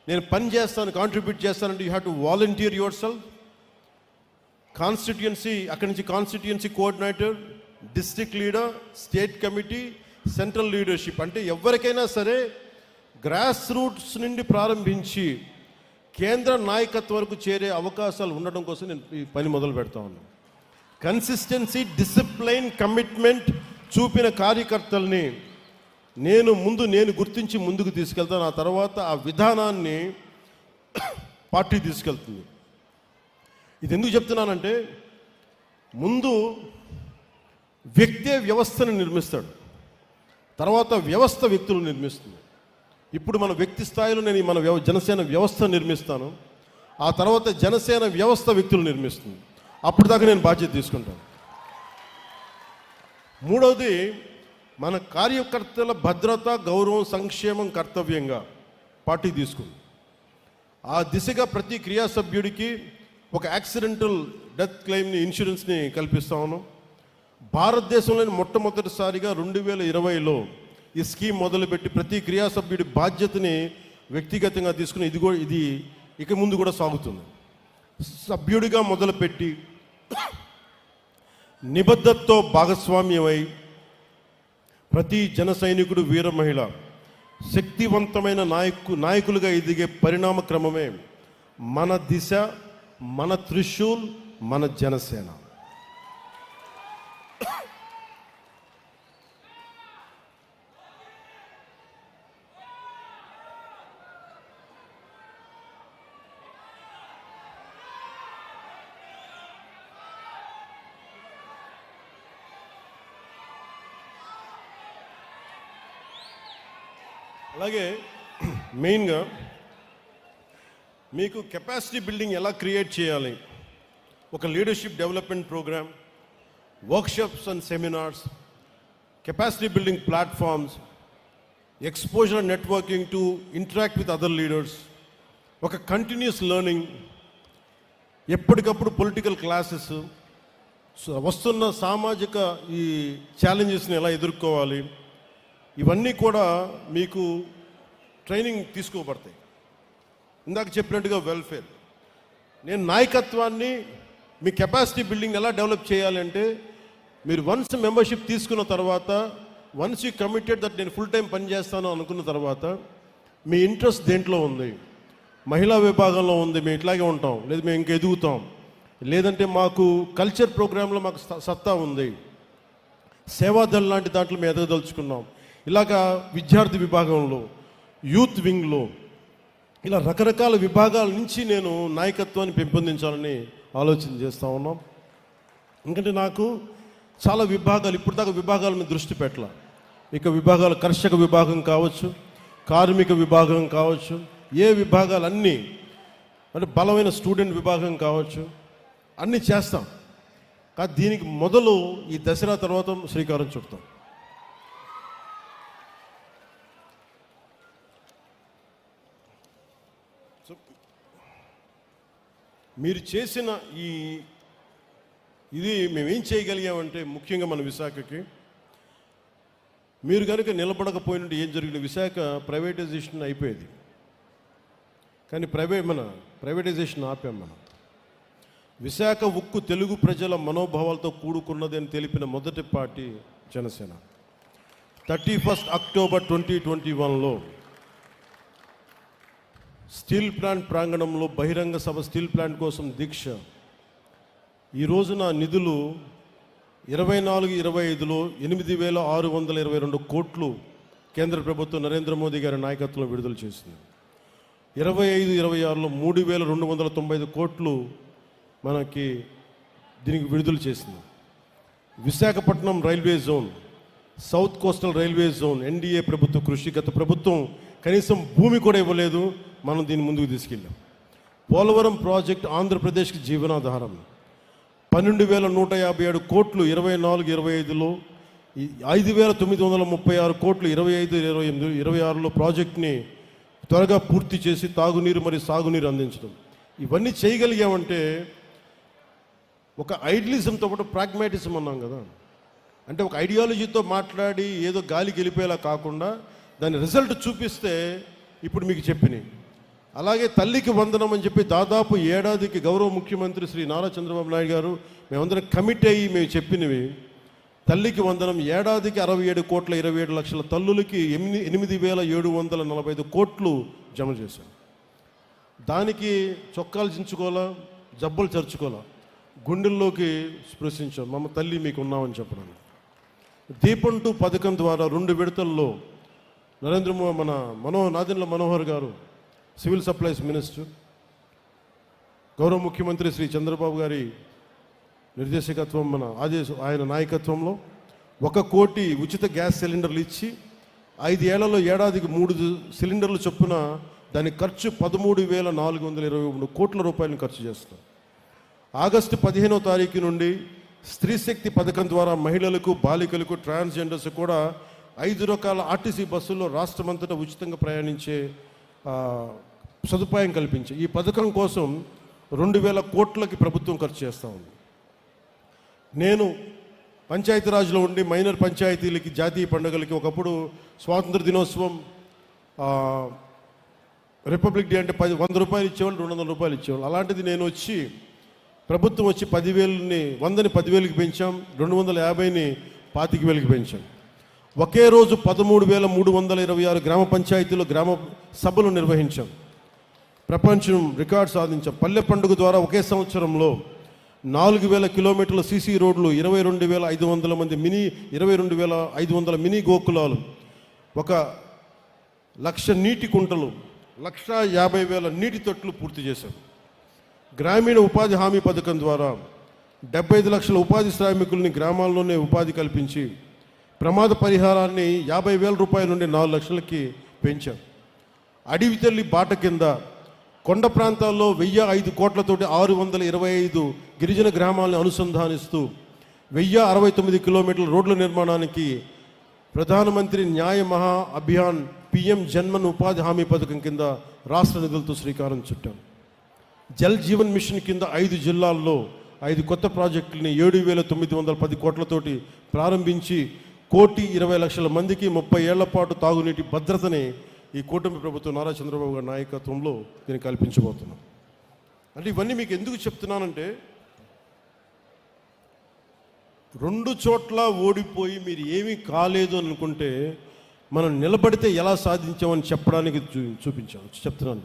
నేను పని చేస్తాను, కాంట్రిబ్యూట్ చేస్తానంటే you have to volunteer your self. Constituency, అక్కడి నుంచి constituency coordinator, district leader, state committee, central leadership. అంటే ఎవరికైనా సరే గ్రాస్ రూట్స్ నుండి ప్రారంభించి కేంద్ర నాయకత్వం వరకు చేరే అవకాశాలు ఉండడం కోసం నేను ఈ పని మొదలు పెడతా ఉన్నాను. కన్సిస్టెన్సీ, డిసిప్లైన్, కమిట్మెంట్ చూపిన కార్యకర్తల్ని నేను గుర్తించి ముందుకు తీసుకెళ్తాను. ఆ తర్వాత ఆ విధానాన్ని పార్టీ తీసుకెళ్తుంది. ఇది ఎందుకు చెప్తున్నానంటే, ముందు వ్యక్తే వ్యవస్థను నిర్మిస్తాడు, తర్వాత వ్యవస్థ వ్యక్తులు నిర్మిస్తుంది. ఇప్పుడు మన వ్యక్తి స్థాయిలో నేను మన జనసేన వ్యవస్థ నిర్మిస్తాను, ఆ తర్వాత జనసేన వ్యవస్థ వ్యక్తులు నిర్మిస్తుంది. అప్పుడు దాకా నేను బాధ్యత తీసుకుంటాను. మూడవది, మన కార్యకర్తల భద్రత, గౌరవం, సంక్షేమం కర్తవ్యంగా పార్టీ తీసుకుంది. ఆ దిశగా ప్రతి క్రియా సభ్యుడికి ఒక యాక్సిడెంటల్ డెత్ క్లెయిమ్ని, ఇన్సూరెన్స్ని కల్పిస్తా ఉన్నాం. భారతదేశంలోని మొట్టమొదటిసారిగా 2020లో ఈ స్కీమ్ మొదలుపెట్టి ప్రతి క్రియా సభ్యుడి బాధ్యతని వ్యక్తిగతంగా తీసుకుని ఇది ఇక ముందు కూడా సాగుతుంది. సభ్యుడిగా మొదలుపెట్టి నిబద్ధతతో భాగస్వామ్యమై ప్రతి జన సైనికుడు, వీర మహిళ శక్తివంతమైన నాయకులుగా ఎదిగే పరిణామ క్రమమే మన దిశ, మన త్రిశూల్, మన జనసేన. అలాగే మెయిన్గా మీకు కెపాసిటీ బిల్డింగ్ ఎలా క్రియేట్ చేయాలి, ఒక leadership development program, workshops and seminars, capacity building platforms, exposure and networking to interact with other leaders, ఒక కంటిన్యూస్ లెర్నింగ్, ఎప్పటికప్పుడు పొలిటికల్ క్లాసెస్, వస్తున్న సామాజిక ఈ ఛాలెంజెస్ని ఎలా ఎదుర్కోవాలి, ఇవన్నీ కూడా మీకు ట్రైనింగ్ తీసుకోబడతాయి. ఇందాక చెప్పినట్టుగా వెల్ఫేర్, నేను నాయకత్వాన్ని, మీ కెపాసిటీ బిల్డింగ్ ఎలా డెవలప్ చేయాలి అంటే, మీరు వన్స్ మెంబర్షిప్ తీసుకున్న తర్వాత, వన్స్ యూ కమిటెడ్ దట్ నేను ఫుల్ టైం పనిచేస్తాను అనుకున్న తర్వాత, మీ ఇంట్రెస్ట్ దేంట్లో ఉంది, మహిళా విభాగంలో ఉంది, మేము ఇట్లాగే ఉంటాం, లేదు మేము ఇంక ఎదుగుతాం, లేదంటే మాకు కల్చర్ ప్రోగ్రాంలో మాకు సత్తా ఉంది, సేవాదళ్ లాంటి దాంట్లో మేము ఎదగదలుచుకున్నాం, ఇలాగా విద్యార్థి విభాగంలో, యూత్ వింగ్లో, ఇలా రకరకాల విభాగాల నుంచి నేను నాయకత్వాన్ని పెంపొందించాలని ఆలోచన చేస్తూ ఉన్నాం. ఎందుకంటే నాకు చాలా విభాగాలు, ఇప్పుడు దాకా విభాగాల మీద దృష్టి పెట్టాల. ఇక విభాగాలు, కర్షక విభాగం కావచ్చు, కార్మిక విభాగం కావచ్చు, ఏ విభాగాలు అన్నీ, అంటే బలమైన స్టూడెంట్ విభాగం కావచ్చు, అన్నీ చేస్తాం. కానీ దీనికి మొదలు ఈ దసరా తర్వాత శ్రీకారం చుడతాం. మీరు చేసిన ఇది మేమేం చేయగలిగామంటే, ముఖ్యంగా మన విశాఖకి మీరు కనుక నిలబడకపోయినట్టు ఏం జరిగిన, విశాఖ ప్రైవేటైజేషన్ అయిపోయేది, కానీ ప్రైవేటైజేషన్ ఆపాం మనం. విశాఖ ఉక్కు తెలుగు ప్రజల మనోభావాలతో కూడుకున్నది అని తెలిపిన మొదటి పార్టీ జనసేన. 31 అక్టోబర్ 2021లో స్టీల్ ప్లాంట్ ప్రాంగణంలో బహిరంగ సభ, స్టీల్ ప్లాంట్ కోసం దీక్ష. ఈ రోజున నిధులు 24-25లో 8,622 కోట్లు కేంద్ర ప్రభుత్వం నరేంద్ర మోదీ గారి నాయకత్వంలో విడుదల చేసింది. 25-26లో 3,295 కోట్లు మనకి దీనికి విడుదల చేసింది. Visakhapatnam railway zone, south coastal railway zone, NDA ప్రభుత్వ కృషి. గత ప్రభుత్వం కనీసం భూమి కూడా ఇవ్వలేదు, మనం దీన్ని ముందుకు తీసుకెళ్ళాం. పోలవరం ప్రాజెక్ట్ ఆంధ్రప్రదేశ్కి జీవనాధారం. 12,157 కోట్లు 24-25లో, 5,936 కోట్లు 25-26లో ప్రాజెక్ట్ని త్వరగా పూర్తి చేసి తాగునీరు మరియు సాగునీరు అందించడం. ఇవన్నీ చేయగలిగామంటే, ఒక ఐడియలిజంతో పాటు ప్రాగ్మాటిజం అన్నాం కదా, అంటే ఒక ఐడియాలజీతో మాట్లాడి ఏదో గాలికి వెళ్ళిపోయేలా కాకుండా దాని రిజల్ట్ చూపిస్తే ఇప్పుడు మీకు చెప్పినాయి. అలాగే తల్లికి వందనం అని చెప్పి దాదాపు ఏడాదికి గౌరవ ముఖ్యమంత్రి శ్రీ నారా చంద్రబాబు నాయుడు గారు మేమందరం కమిట్ అయ్యి మేము చెప్పినవి తల్లికి వందనం ఏడాదికి 67,27,00,000 తల్లులకి 8,745 కోట్లు జమ చేశాం. దానికి చొక్కాలు చించుకోవాలా, జబ్బలు చరుచుకోవాలా, గుండెల్లోకి స్పృశించాం. మమ్మ తల్లి మీకు ఉన్నామని చెప్పడానికి. దీపం 2 పథకం ద్వారా 2 విడతల్లో నాదెండ్ల మనోహర్ గారు సివిల్ సప్లైస్ మినిస్టర్, గౌరవ ముఖ్యమంత్రి శ్రీ చంద్రబాబు గారి నిర్దేశకత్వం ఆయన నాయకత్వంలో 1 కోటి ఉచిత గ్యాస్ సిలిండర్లు ఇచ్చి 5 ఏళ్లలో ఏడాదికి 3 సిలిండర్లు చొప్పున దాని ఖర్చు 13,423 కోట్ల రూపాయలను ఖర్చు చేస్తాం. ఆగస్టు 15వ తారీఖు నుండి స్త్రీ శక్తి పథకం ద్వారా మహిళలకు, బాలికలకు, ట్రాన్స్జెండర్స్ కూడా 5 రకాల ఆర్టీసీ బస్సుల్లో రాష్ట్రమంతటా ఉచితంగా ప్రయాణించే సదుపాయం కల్పించి ఈ పథకం కోసం 2,000 కోట్లకి ప్రభుత్వం ఖర్చు చేస్తూ ఉంది. నేను పంచాయతీరాజ్లో ఉండి మైనర్ పంచాయతీలకి, జాతీయ పండుగలకి ఒకప్పుడు స్వాతంత్ర దినోత్సవం, రిపబ్లిక్ డే అంటే 100 రూపాయలు ఇచ్చేవాళ్ళు, 200 రూపాయలు ఇచ్చేవాళ్ళు. అలాంటిది నేను వచ్చి ప్రభుత్వం వచ్చి 10,000ని 100ని 10,000కి పెంచాం, 250ని 25,000కి పెంచాం. ఒకే రోజు 13,326 గ్రామ పంచాయతీలు గ్రామ సభలు నిర్వహించాం. ప్రపంచం రికార్డు సాధించాం. పల్లె పండుగ ద్వారా ఒకే సంవత్సరంలో 4,000 కిలోమీటర్ల సీసీ రోడ్లు, 22,500 మినీ గోకులాలు, 1,00,000 నీటి కుంటలు, 1,50,000 నీటి తొట్లు పూర్తి చేశాం. గ్రామీణ ఉపాధి హామీ పథకం ద్వారా 75 లక్షల ఉపాధి శ్రామికుల్ని గ్రామాల్లోనే ఉపాధి కల్పించి ప్రమాద పరిహారాన్ని 50,000 రూపాయల నుండి 4 లక్షలకి పెంచాం. అడవి తల్లి బాట కింద కొండ ప్రాంతాల్లో 1,005 కోట్లతోటి 625 గిరిజన గ్రామాలను అనుసంధానిస్తూ 1,069 కిలోమీటర్ల రోడ్ల నిర్మాణానికి ప్రధానమంత్రి న్యాయ మహా అభియాన్ పిఎం జన్మన్ ఉపాధి హామీ పథకం కింద రాష్ట్ర నిధులతో శ్రీకారం చుట్టాం. జల్ జీవన్ మిషన్ కింద 5 జిల్లాల్లో 5 కొత్త ప్రాజెక్టులని 7,910 కోట్లతోటి ప్రారంభించి 1,20,00,000 మందికి 30 ఏళ్ల పాటు తాగునీటి భద్రతని ఈ కూటమి ప్రభుత్వం నారా చంద్రబాబు గారి నాయకత్వంలో నేను కల్పించబోతున్నాను. అంటే ఇవన్నీ మీకు ఎందుకు చెప్తున్నానంటే, 2 చోట్ల ఓడిపోయి మీరు ఏమీ కాలేదు అనుకుంటే మనం నిలబడితే ఎలా సాధించామని చెప్పడానికి చెప్తున్నాను.